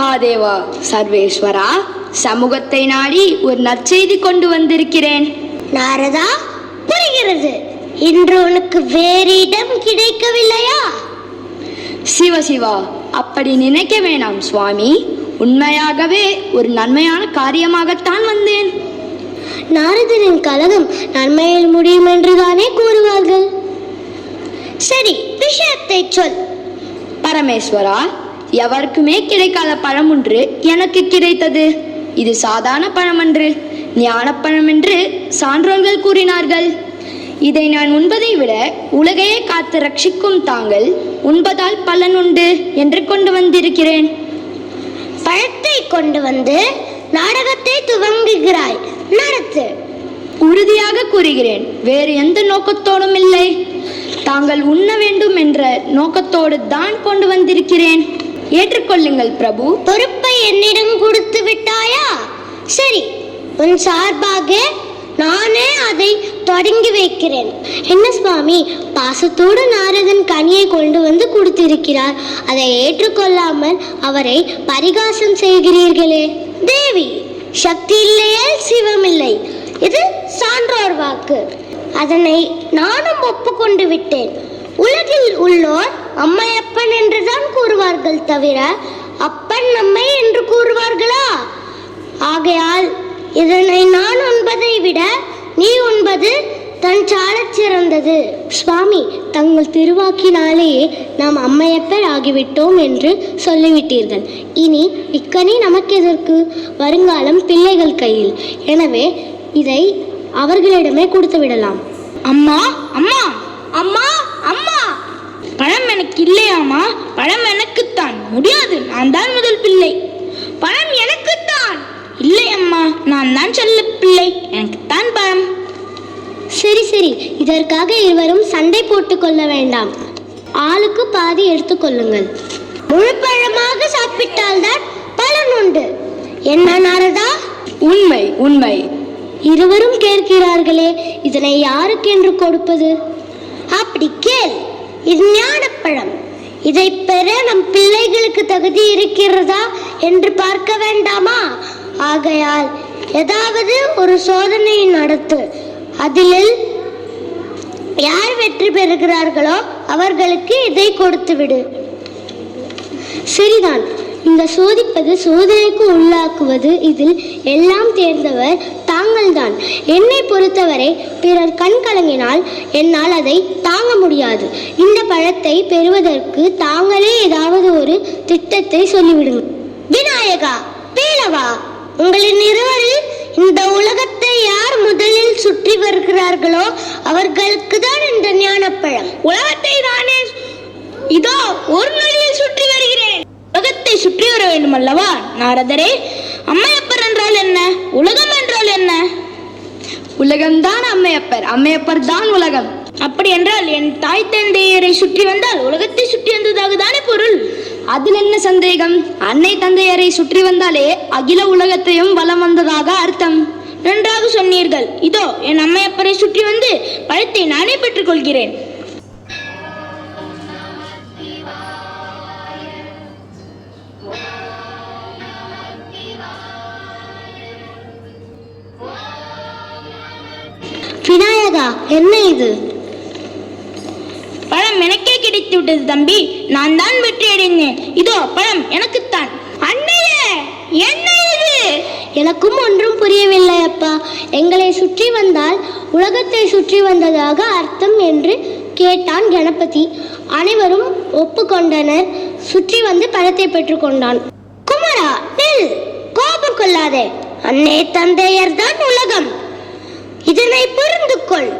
மகாதேவா. சர்வேஸ்வரா, சமூகத்தை நாடி ஒரு நற்செய்தி கொண்டு வந்திருக்கிறேன். நாரதா, புரிகிறது. இன்று உனக்கு வேறு இடம் கிடைக்கவில்லையா? சிவசிவா, அப்படி நினைக்க வேணாம் சுவாமி. உண்மையாகவே ஒரு நன்மையான காரியமாகத்தான் வந்தேன். நாரதனின் கலகம் நன்மையில் முடியும் என்றுதானே கூறுவார்கள். சரி, விஷயத்தை சொல். பரமேஸ்வரா, எவருக்குமே கிடைக்காத பழம் ஒன்று எனக்கு கிடைத்தது. இது சாதாரண பழமன்று, ஞானப்பழம் என்று சான்றோர்கள் கூறினார்கள். இதை நான் உண்பதை விட உலகையே காத்து ரட்சிக்கும் தாங்கள் உண்பதால் பலன் உண்டு என்று கொண்டு வந்திருக்கிறேன். பழத்தை கொண்டு வந்து நாடகத்தை துவங்குகிறாய், நடத்து. உறுதியாக கூறுகிறேன், வேறு எந்த நோக்கத்தோடும் இல்லை. தாங்கள் உண்ண வேண்டும் என்ற நோக்கத்தோடு தான் கொண்டு வந்திருக்கிறேன். ஏற்றுக்கொள்ளுங்கள் பிரபு. பொறுப்பை என்னிடம் கொடுத்து விட்டாயா? சரி, உன் சார்பாக நானே அதை தொடங்கி வைக்கிறேன். என்ன சுவாமி, பாசத்தோடு நாரதன் கனியை கொண்டு வந்து கொடுத்திருக்கிறார். அதை ஏற்றுக்கொள்ளாமல் அவரை பரிகாசம் செய்கிறீர்களே. தேவி, சக்தி இல்லையே சிவமில்லை. இது சான்றோர் வாக்கு. அதனை நானும் ஒப்புக்கொண்டு விட்டேன். உலகில் உள்ளோர் அம்மையப்பன் என்றுதான் கூறுவார்கள் தவிர அப்பன் நம்மை என்று கூறுவார்களா? ஆகையால் இதனை நான் உண்பதை விட நீ உண்பது தன் சாலச் சிறந்தது. சுவாமி, தங்கள் திருவாக்கினாலேயே நாம் அம்மையப்பர் ஆகிவிட்டோம் என்று சொல்லிவிட்டீர்கள். இனி இக்கனி நமக்கு எதற்கு? வருங்காலம் பிள்ளைகள் கையில். எனவே இதை அவர்களிடமே கொடுத்து விடலாம். அம்மா அம்மா அம்மா அம்மா, பழம் எனக்கு இல்லையாமா? பழம் எனக்குத்தான். முடியாது, நான் தான் முதல் பிள்ளை. பழம் எனக்குத்தான். இல்லை அம்மா, நான் தான் செல்ல பிள்ளை, எனக்குத்தான் பழம். சரி சரி, இதற்காக இருவரும் சண்டை போட்டுக் கொள்ள வேண்டாம். ஆளுக்கு பாதி எடுத்துக்கொள்ளுங்கள். முழு பழமாக சாப்பிட்டால்தான் பலன் உண்டு. என்ன நாரதா? உண்மை உண்மை. இருவரும் கேட்கிறார்களே, இதனை யாருக்கு என்று கொடுப்பது? அப்படி கேள். இது ஞானப்பழம். இதை பெற நம் பிள்ளைகளுக்கு தகுதி இருக்கிறதா என்று பார்க்க வேண்டாமா? ஆகையால் ஏதாவது ஒரு சோதனை நடத்து. அதில் யார் வெற்றி பெறுகிறார்களோ அவர்களுக்கு இதை கொடுத்து விடு. சரிதான், இந்த சோதிப்பது சோதனைக்கு உள்ளாக்குவது, இதில் எல்லாம் தேர்ந்தவர் தாங்கள்தான். என்னை பொறுத்தவரை பிறர் கண் கலங்கினால் என்னால் அதை தாங்க முடியாது. இந்த பழத்தை பெறுவதற்கு தாங்களே ஏதாவது ஒரு திட்டத்தை சொல்லிவிடுங்கள். விநாயகா, பீலவா, உங்களின் இருவரில் இந்த உலகத்தை யார் முதலில் சுற்றி வருகிறார்களோ அவர்களுக்கு தான் இந்த ஞானப்பழம். உலகத்தை நானே இதோ ஒரு நொடியில் சுற்றி வருகிறேன். உலகத்தை சுற்றி வர வேண்டும் அல்லவா நாரதரே? அம்மையப்பர் என்றால் என்ன? உலகம் என்றால் என்ன? உலகம்தான் அம்மையப்பர், அம்மையப்பர் தான் உலகம். அப்படி என்றால் என் தாய் தந்தையரை சுற்றி வந்தால் உலகத்தை சுற்றி வந்ததாக தானே பொருள். அதில் என்ன சந்தேகம்? அன்னை தந்தையரை சுற்றி வந்தாலே அகில உலகத்தையும் வலம் வந்ததாக அர்த்தம். நன்றாக சொன்னீர்கள். இதோ என் அம்மையப்பரை சுற்றி வந்து பழத்தை நானே பெற்றுக் கொள்கிறேன். விநாயகா, என்ன இது? பழம் எனக்கே கிடைத்து விட்டது தம்பி. நான் தான் வெற்றி அடைந்தேன். இதோ பழம் எனக்குத்தான். அண்ணையே, என்ன இது? எனக்கும் ஒன்றும் புரியவில்லை அப்பா. எங்களை சுற்றி வந்தால் உலகத்தை சுற்றி வந்ததாக அர்த்தம் என்று கேட்டான் கணபதி. அனைவரும் ஒப்புக்கொண்டனர். சுற்றி வந்து பழத்தை பெற்றுக்கொண்டான். குமரா, நில், கோபம் கொள்ளாதே. அன்னை தந்தையர் தான் உலகம். இதனை புரிந்து கொள்.